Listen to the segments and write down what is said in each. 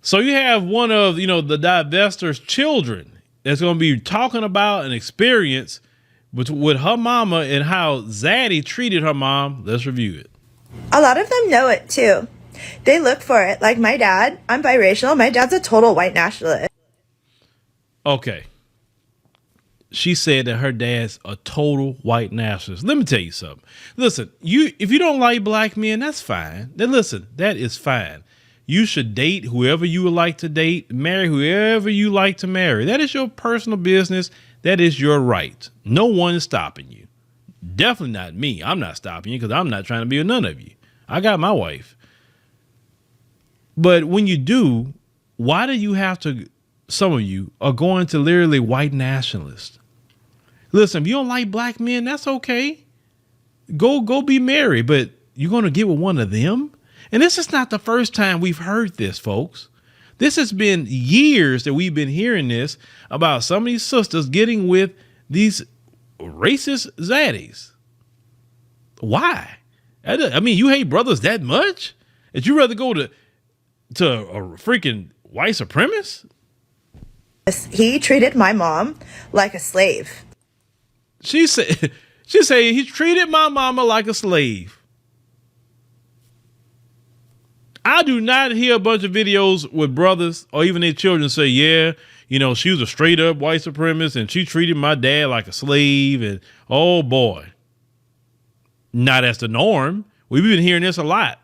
So you have one of, the divestor's children that's going to be talking about an experience with her mama and how Zaddy treated her mom. Let's review it. A lot of them know it too. They look for it. Like my dad, I'm biracial. My dad's a total white nationalist. Okay. She said that her dad's a total white nationalist. Let me tell you something. Listen, if you don't like black men, that's fine. Then listen, that is fine. You should date whoever you would like to date, marry whoever you like to marry. That is your personal business. That is your right. No one is stopping you. Definitely not me. I'm not stopping you because I'm not trying to be with none of you. I got my wife. But when you do, why do you have to, some of you are going to literally white nationalists? Listen, if you don't like black men, that's okay. Go be married, but you're going to get with one of them? And this is not the first time we've heard this, folks. This has been years that we've been hearing this about some of these sisters getting with these racist zaddies. Why? I mean, you hate brothers that much that you rather go to a freaking white supremacist? He treated my mom like a slave. She said he treated my mama like a slave. I do not hear a bunch of videos with brothers or even their children say, yeah, she was a straight up white supremacist and she treated my dad like a slave. And oh boy, not as the norm. We've been hearing this a lot.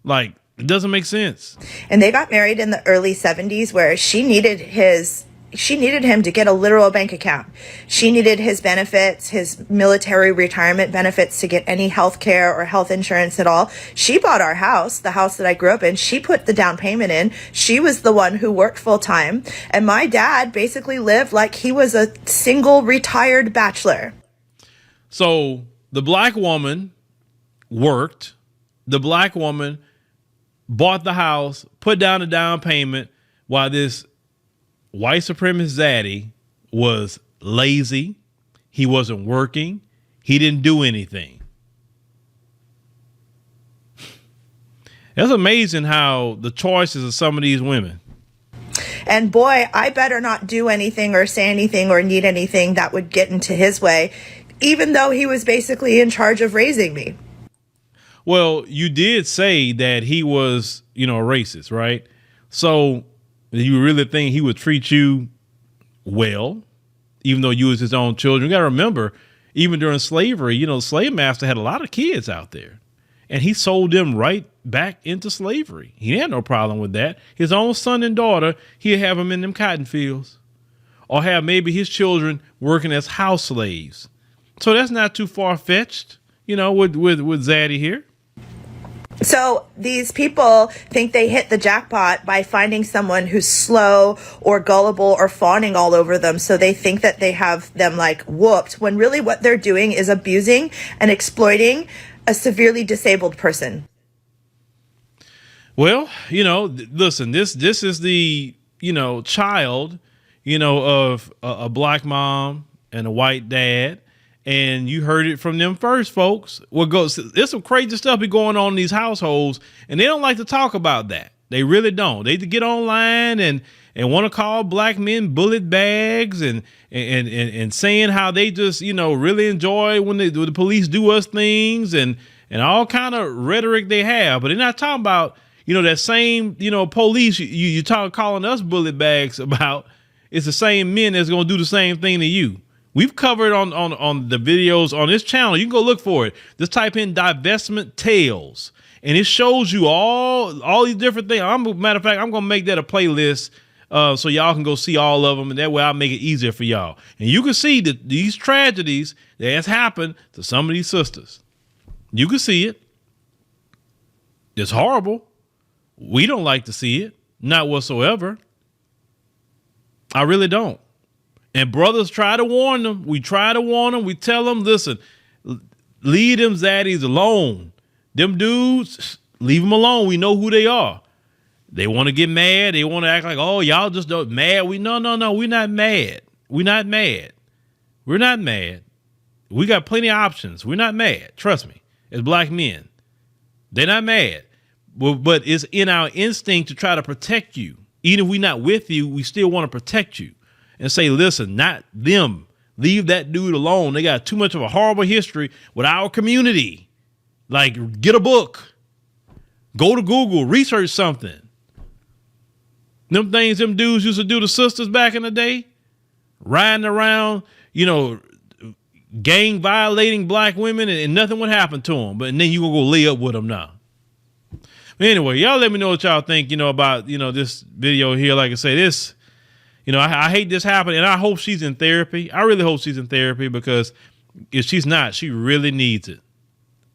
Like, it doesn't make sense. And they got married in the early 70s where she needed him to get a literal bank account. She needed his benefits, his military retirement benefits to get any health care or health insurance at all. She bought our house, the house that I grew up in. She put the down payment in. She was the one who worked full time. And my dad basically lived like he was a single retired bachelor. So the black woman worked. The black woman bought the house, put down a down payment, while this white supremacist zaddy was lazy. He wasn't working. He didn't do anything. It's amazing how the choices of some of these women. And boy, I better not do anything or say anything or need anything that would get into his way, even though he was basically in charge of raising me. Well, you did say that he was, a racist, right? So you really think he would treat you well, even though you was his own children? You got to remember, even during slavery, the slave master had a lot of kids out there and he sold them right back into slavery. He had no problem with that. His own son and daughter, he'd have them in them cotton fields or have maybe his children working as house slaves. So that's not too far fetched, with Zaddy here. So these people think they hit the jackpot by finding someone who's slow or gullible or fawning all over them. So they think that they have them like whooped, when really what they're doing is abusing and exploiting a severely disabled person. Well, listen, this is the, child, of a black mom and a white dad. And you heard it from them first, folks. There's some crazy stuff be going on in these households, and they don't like to talk about that. They really don't. They get online and want to call black men bullet bags and saying how they just, really enjoy when the police do us things and all kind of rhetoric they have. But they're not talking about, that same, police you calling us bullet bags about. It's the same men that's going to do the same thing to you. We've covered on the videos on this channel. You can go look for it. Just type in divestment tales and it shows you all these different things. Matter of fact, I'm going to make that a playlist so y'all can go see all of them. And that way I'll make it easier for y'all. And you can see that these tragedies that has happened to some of these sisters. You can see it. It's horrible. We don't like to see it. Not whatsoever. I really don't. And brothers try to warn them. We try to warn them. We tell them, listen, leave them zaddies alone. Them dudes, leave them alone. We know who they are. They want to get mad. They want to act like, oh, y'all just don't mad. No. We're not mad. We're not mad. We're not mad. We got plenty of options. We're not mad. Trust me. As black men, they're not mad. But it's in our instinct to try to protect you. Even if we're not with you, we still want to protect you and say, listen, not them. Leave that dude alone. They got too much of a horrible history with our community. Like, get a book. Go to Google, research something. Them things them dudes used to do to sisters back in the day, riding around, gang violating black women, and nothing would happen to them. But then you gonna go lay up with them now. But anyway, y'all let me know what y'all think, about, this video here. Like I say, this, I hate this happening, and I hope she's in therapy. I really hope she's in therapy, because if she's not, she really needs it.